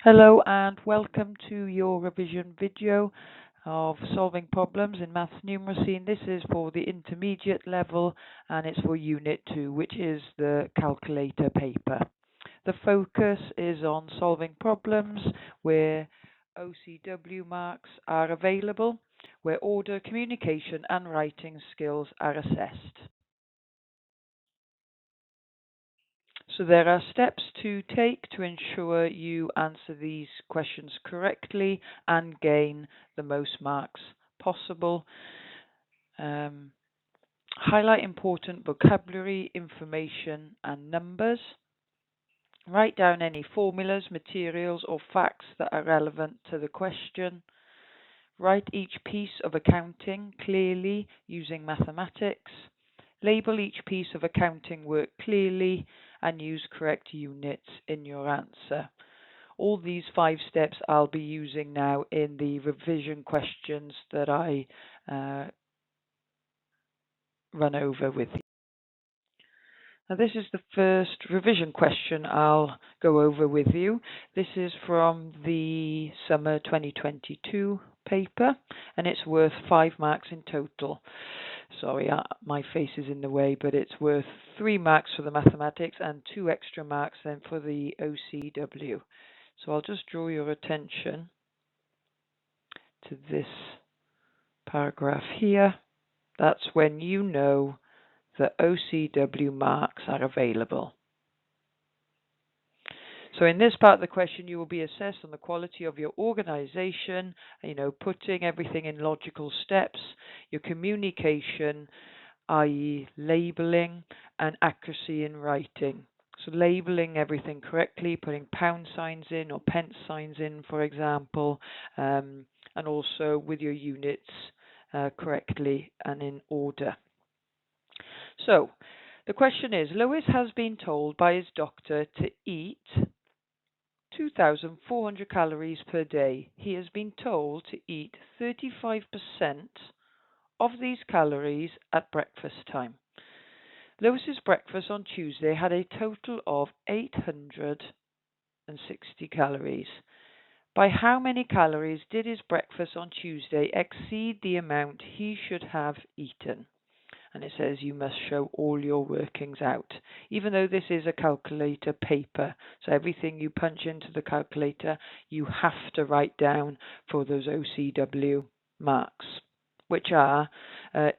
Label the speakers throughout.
Speaker 1: Hello and welcome to your revision video of solving problems in Maths Numeracy, and this is for the intermediate level and it's for Unit 2, which is the calculator paper. The focus is on solving problems where OCW marks are available, where order, communication and writing skills are assessed. So there are steps to take to ensure you answer these questions correctly and gain the most marks possible. Highlight important vocabulary, information and numbers. Write down any formulas, materials or facts that are relevant to the question. Write each piece of accounting clearly using mathematics. Label each piece of accounting work clearly and use correct units in your answer. All these 5 steps I'll be using now in the revision questions that I run over with you. Now this is the first revision question I'll go over with you. This is from the summer 2022 paper and it's worth 5 marks in total. Sorry, my face is in the way, but it's worth 3 marks for the mathematics and 2 extra marks then for the OCW. So I'll just draw your attention to this paragraph here. That's when you know that OCW marks are available. So in this part of the question, you will be assessed on the quality of your organization, putting everything in logical steps, your communication, i.e. labeling, and accuracy in writing. So labeling everything correctly, putting pound signs in or pence signs in, for example, and also with your units correctly and in order. So the question is, Lewis has been told by his doctor to eat 2,400 calories per day. He has been told to eat 35% of these calories at breakfast time. Lewis's breakfast on Tuesday had a total of 860 calories. By how many calories did his breakfast on Tuesday exceed the amount he should have eaten? And it says you must show all your workings out, even though this is a calculator paper. So everything you punch into the calculator, you have to write down for those OCW marks, which are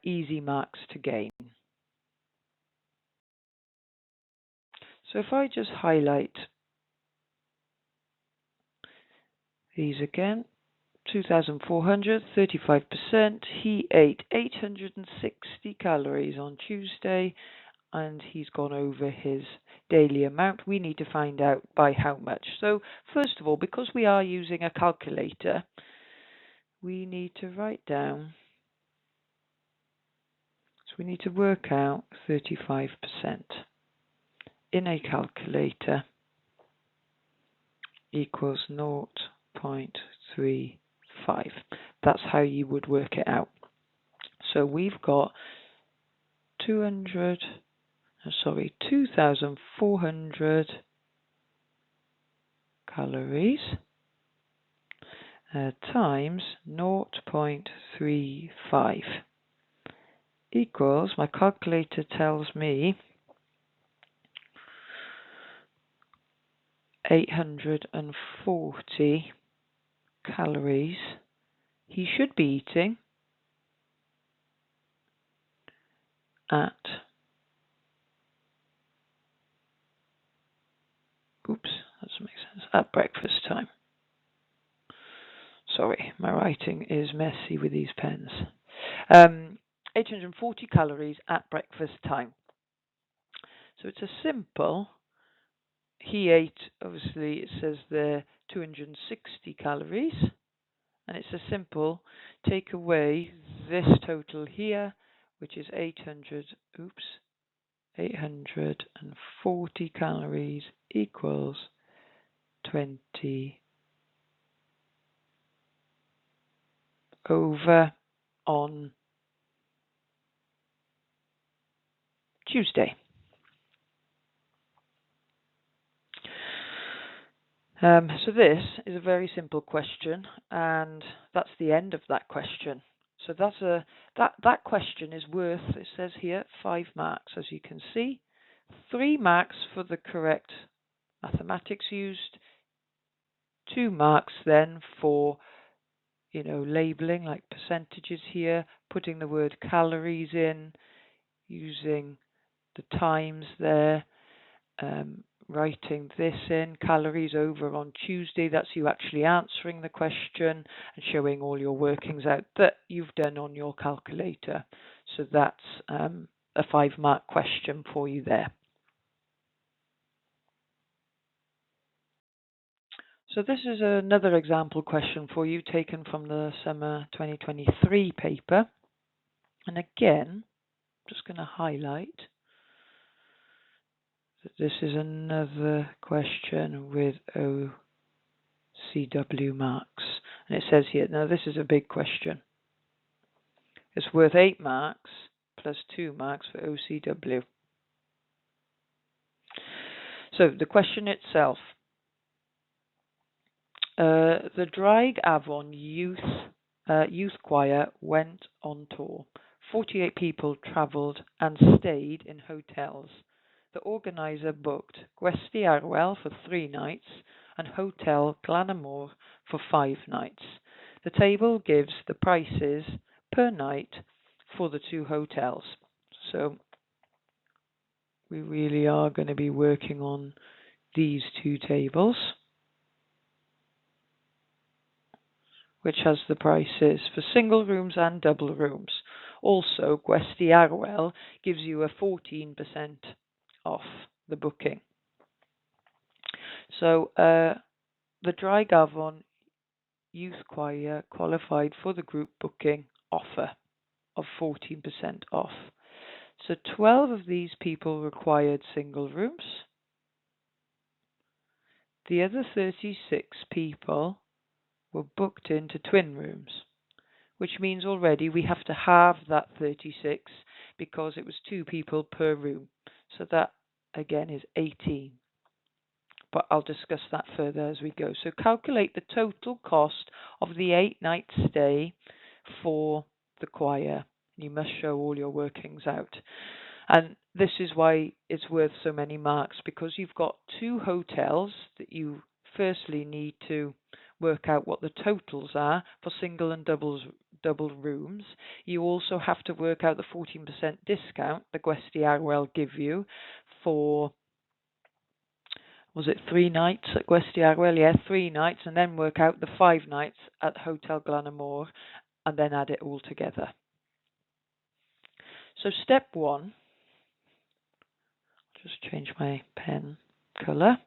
Speaker 1: easy marks to gain. So if I just highlight these again, 2,400, 35%. He ate 860 calories on Tuesday and he's gone over his daily amount. We need to find out by how much. So first of all, because we are using a calculator, we need to write down, so we need to work out 35% in a calculator equals 0.35. That's how you would work it out. So we've got 2,400 calories times 0.35 equals, my calculator tells me 840 calories he should be eating at at breakfast time. Sorry, my writing is messy with these pens. 840 calories at breakfast time. So it's a simple, he ate, obviously it says there 260 calories, and it's a simple take away this total here, which is 840 calories equals 20 over on Tuesday. So this is a very simple question, and that's the end of that question. So that question is worth, it says here, 5 marks, as you can see. 3 marks for the correct mathematics used, 2 marks then for, labeling like percentages here, putting the word calories in, using the times there, writing this in, calories over on Tuesday. That's you actually answering the question and showing all your workings out that you've done on your calculator. So that's a 5-mark question for you there. So this is another example question for you taken from the summer 2023 paper. And again, I'm just going to highlight that this is another question with OCW marks. And it says here, now this is a big question. It's worth 8 marks plus 2 marks for OCW. So the question itself. The Draig Avon Youth Choir went on tour. 48 people travelled and stayed in hotels. The organiser booked Gwesti Arwel for 3 nights and Hotel Glanamore for 5 nights. The table gives the prices per night for the 2 hotels. So we really are going to be working on these 2 tables, which has the prices for single rooms and double rooms. Also, Gwesti Arwel gives you a 14% off the booking. So the Draig Avon Youth Choir qualified for the group booking offer of 14% off. So 12 of these people required single rooms. The other 36 people were booked into twin rooms, which means already we have to halve that 36 because it was 2 people per room. So that again is 18. But I'll discuss that further as we go. So calculate the total cost of the 8-night stay for the choir. You must show all your workings out. And this is why it's worth so many marks, because you've got 2 hotels that you firstly need to work out what the totals are for single and double rooms. You also have to work out the 14% discount the Gwesti Arwel give you for, was it 3 nights at Gwesti Arwel? Yeah, 3 nights, and then work out the 5 nights at Hotel Glanamore and then add it all together. So step 1, just change my pen colour.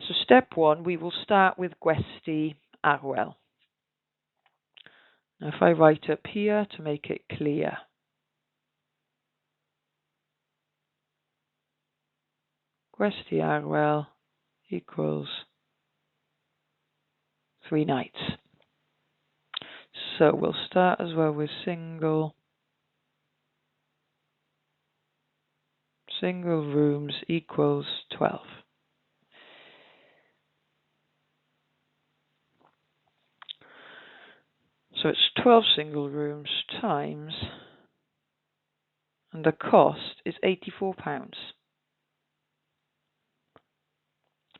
Speaker 1: So step 1, we will start with Gwesti Arwel. Now if I write up here to make it clear, Gwesti Arwel equals 3 nights. So we'll start as well with single rooms equals 12. So it's 12 single rooms times, and the cost is £84.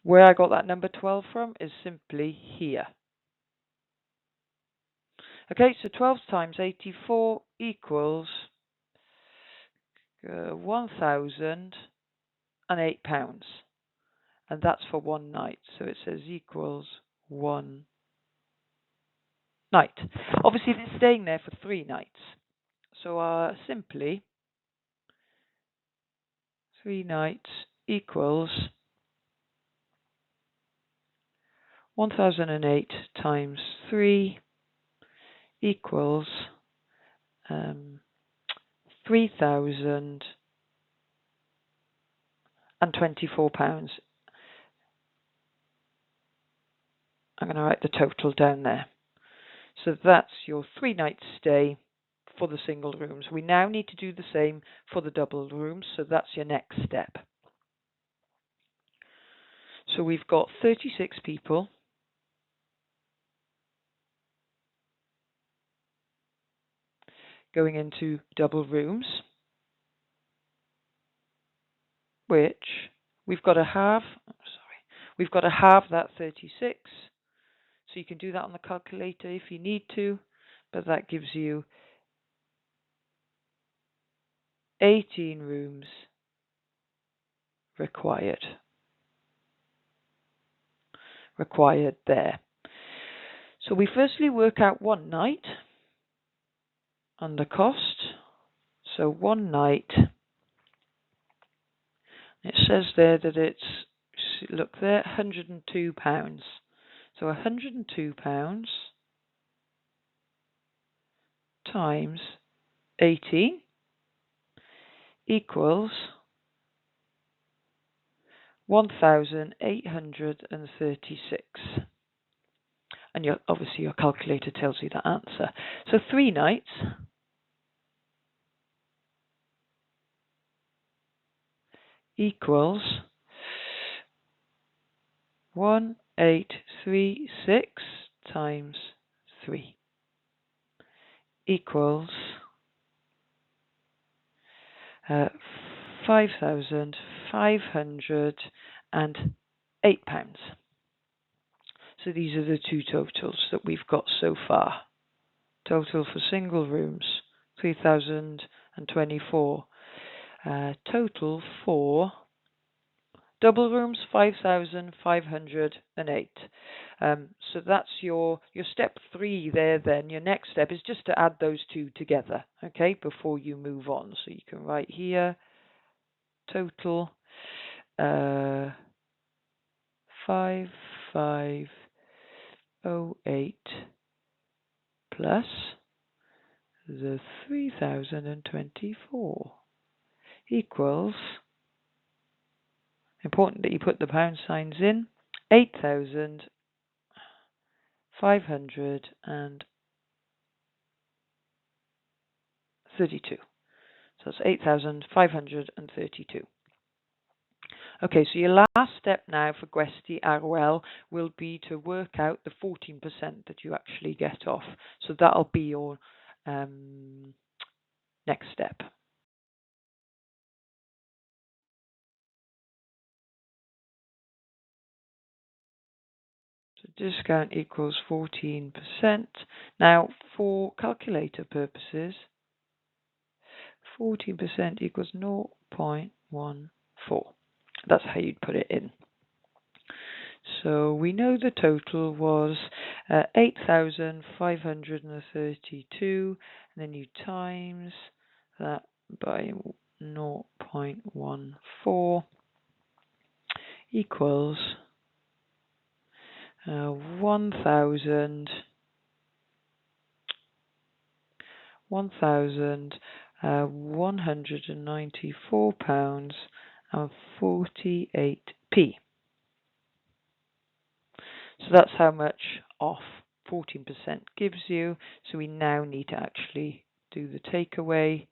Speaker 1: Where I got that number 12 from is simply here. Okay, so 12 times 84 equals £1,008. And that's for 1 night. So it says equals 1 night. Obviously, they're staying there for 3 nights. So simply 3 nights equals 1008 times 3 equals £3,024. I'm going to write the total down there. So that's your 3 night stay for the single rooms. We now need to do the same for the double rooms, so that's your next step. So we've got 36 people going into double rooms, which we've got to halve that 36. So you can do that on the calculator if you need to, but that gives you 18 rooms required there. So we firstly work out one night and the cost. So one night, it says there that it's, look there, £102. So £102 times 18 equals 1,836. And obviously your calculator tells you the answer. So 3 nights equals 1,836 times 3 equals £5,508. So these are the two totals that we've got so far. Total for single rooms, 3,024. Total for double rooms, 5,508. So that's your step 3 there then. Your next step is just to add those two together, okay, before you move on. So you can write here, total 5,508 plus the 3,024 equals, important that you put the pound signs in, 8,532. So that's 8,532. Okay, so your last step now for Gwesti Arwel will be to work out the 14% that you actually get off. So that'll be your next step. So discount equals 14%. Now, for calculator purposes, 14% equals 0.14. That's how you'd put it in. So we know the total was 8,532, and then you times that by 0.14 equals 1,194 pounds and 48p. So that's how much off 14% gives you. So we now need to actually do the takeaway.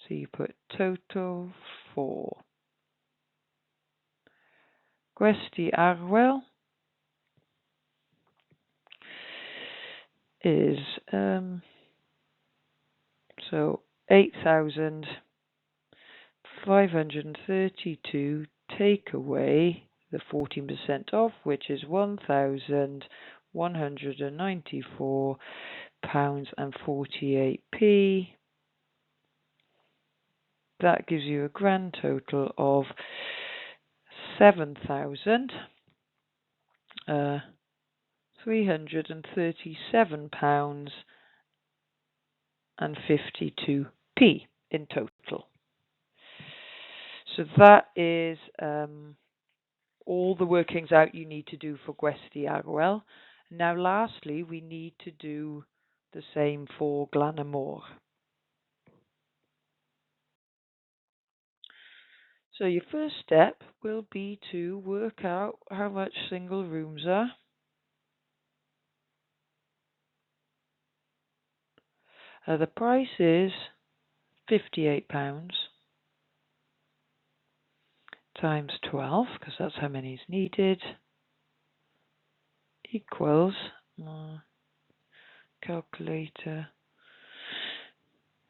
Speaker 1: So you put total for Gwesti Arwel is so 8,532 take away the 14% off, which is 1,194 pounds and 48p. That gives you a grand total of 7,337 pounds and 52p in total. So that is all the workings out you need to do for Gwesti Arwel. Now lastly, we need to do the same for Glanamore. So your first step will be to work out how much single rooms are. The price is £58 times 12, because that's how many is needed, equals, calculator,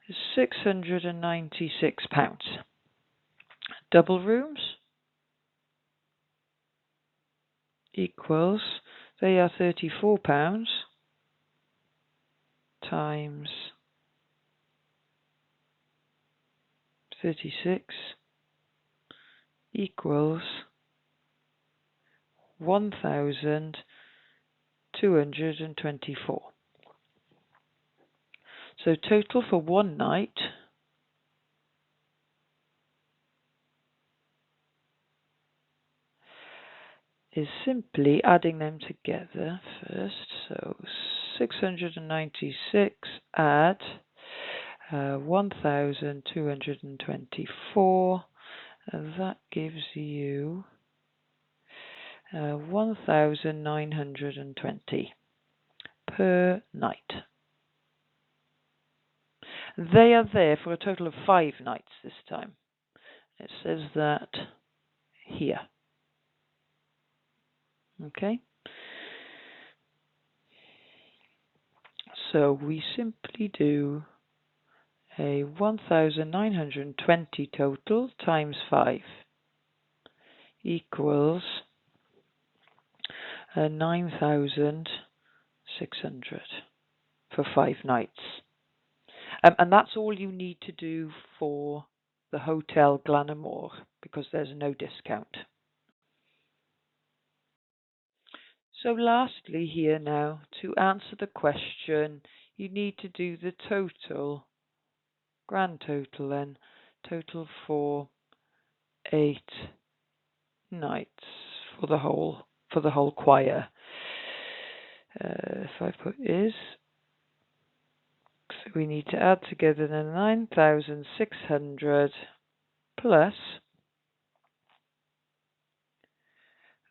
Speaker 1: is £696. Double rooms equals, they are £34 times 36 equals 1,224. So total for one night is simply adding them together first. So 696 add 1,224, and that gives you 1,920 per night. They are there for a total of 5 nights this time. It says that here. Okay. So we simply do a 1,920 total times 5 equals 9,600 for 5 nights. And that's all you need to do for the Hotel Glanamore, because there's no discount. So lastly here now, to answer the question, you need to do the total, grand total then, total for 8 nights for the whole choir. If I put is, so we need to add together the 9,600 plus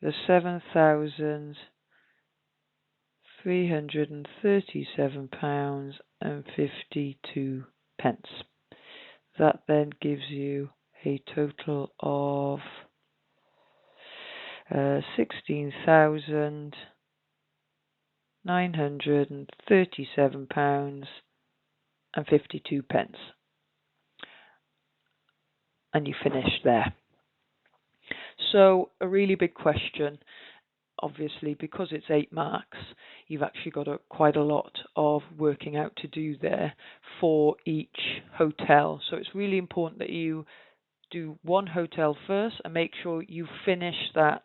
Speaker 1: the 7,337 pounds and 52 pence. That then gives you a total of 16,937 pounds and 52 pence. And you finish there. So a really big question. Obviously, because it's 8 marks, you've actually got quite a lot of working out to do there for each hotel. So it's really important that you do one hotel first and make sure you finish that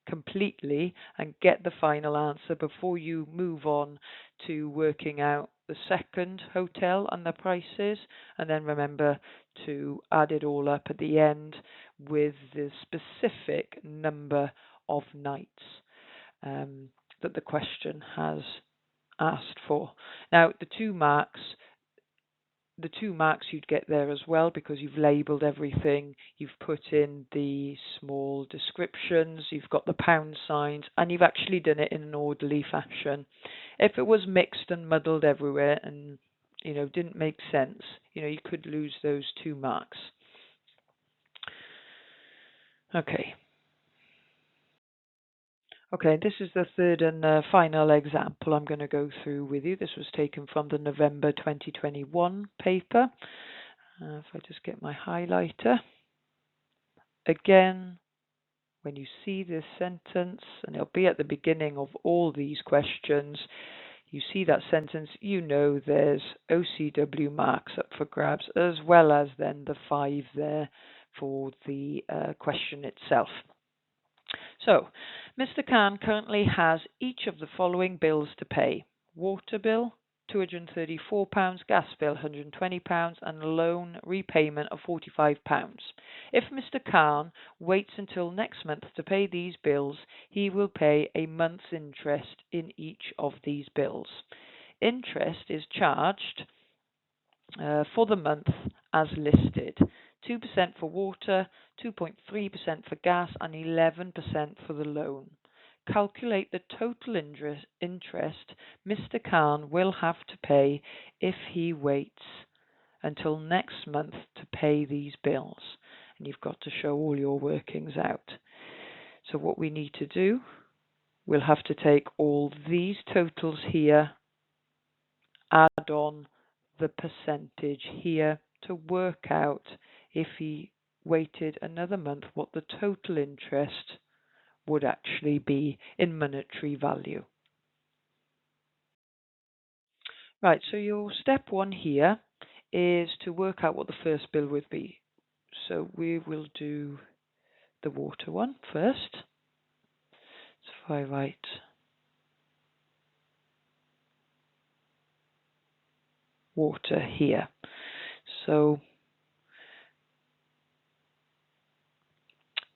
Speaker 1: completely and get the final answer before you move on to working out the second hotel and the prices. And then remember to add it all up at the end with the specific number of nights that the question has asked for. Now, the 2 marks you'd get there as well, because you've labelled everything, you've put in the small descriptions, you've got the pound signs, and you've actually done it in an orderly fashion. If it was mixed and muddled everywhere and didn't make sense, you could lose those 2 marks. Okay, this is the third and final example I'm going to go through with you. This was taken from the November 2021 paper. If I just get my highlighter. Again, when you see this sentence, and it'll be at the beginning of all these questions, you see that sentence, there's OCW marks up for grabs, as well as then the 5 there for the question itself. So, Mr. Khan currently has each of the following bills to pay: water bill, £234, gas bill, £120, and a loan repayment of £45. If Mr. Khan waits until next month to pay these bills, he will pay a month's interest in each of these bills. Interest is charged for the month as listed: 2% for water, 2.3% for gas, and 11% for the loan. Calculate the total interest Mr. Khan will have to pay if he waits until next month to pay these bills. and you've got to show all your workings out. So what we need to do, we'll have to take all these totals here, add on the percentage here to work out, if he waited another month, what the total interest would actually be in monetary value. Right, so your step one here is to work out what the first bill would be. So we will do the water one first. So if I write water here, so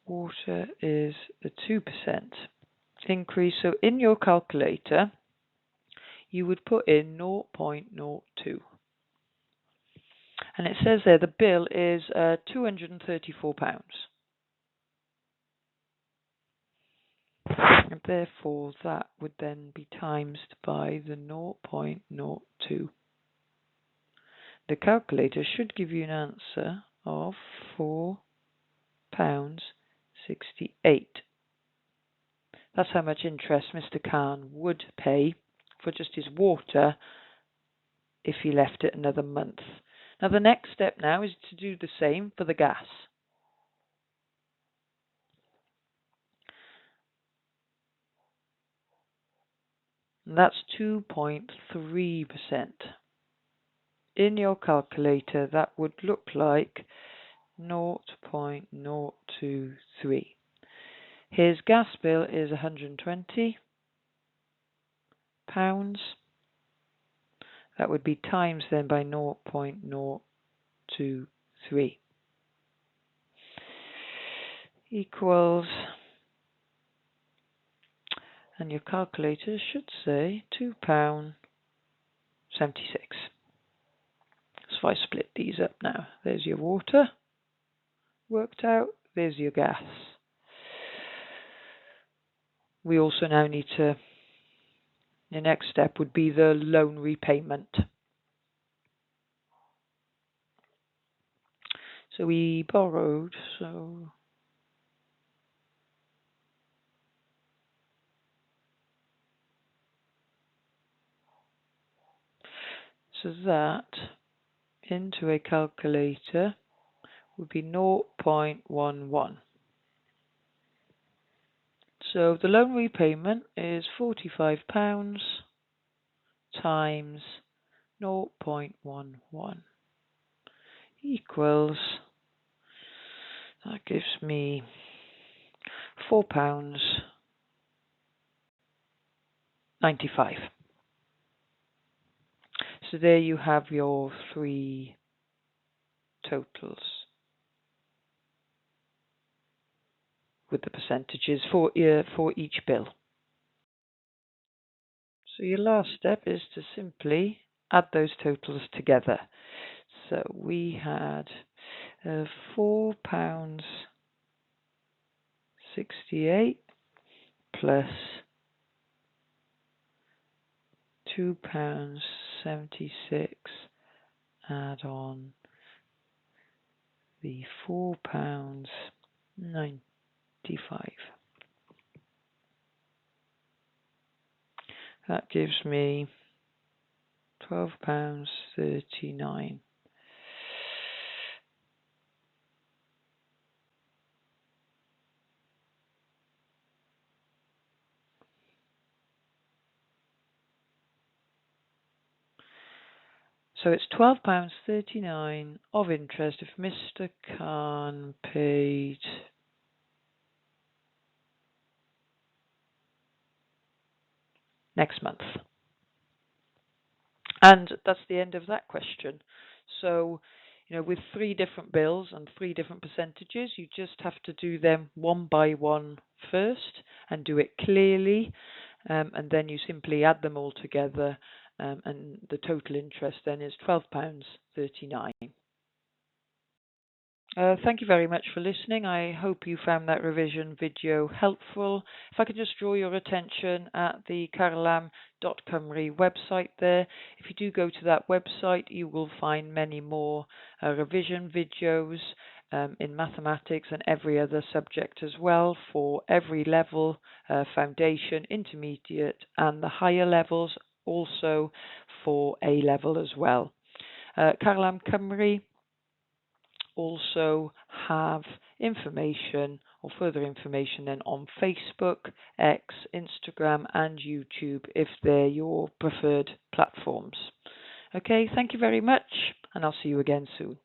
Speaker 1: water is a 2% increase. So in your calculator, you would put in 0.02. And it says there the bill is £234. And therefore that would then be times by the 0.02. The calculator should give you an answer of £4.68. That's how much interest Mr. Khan would pay for just his water if he left it another month. Now the next step now is to do the same for the gas. And that's 2.3%. In your calculator, that would look like 0.023. His gas bill is £120. That would be times then by 0.023 equals, and your calculator should say £2.76. So if I split these up now, there's your water worked out, there's your gas. We also now need to, the next step would be the loan repayment. So we borrowed, so that into a calculator would be 0.11. So the loan repayment is £45 times 0.11 equals, that gives me £4.95. So there you have your three totals with the percentages for each bill. So your last step is to simply add those totals together. So we had £4.68 plus £2.76, add on the £4.95. That gives me £12.39. So it's £12.39 of interest if Mr. Khan paid next month. And that's the end of that question. So, with three different bills and three different percentages, you just have to do them one by one first and do it clearly. And then you simply add them all together. And the total interest then is £12.39. Thank you very much for listening. I hope you found that revision video helpful. If I could just draw your attention at the Caralam.Cymru website there. If you do go to that website, you will find many more revision videos in mathematics and every other subject as well, for every level, foundation, intermediate, and the higher levels, also for A level as well. Carlam Cymru also have information or further information then on Facebook, X, Instagram, and YouTube if they're your preferred platforms. Okay, thank you very much, and I'll see you again soon.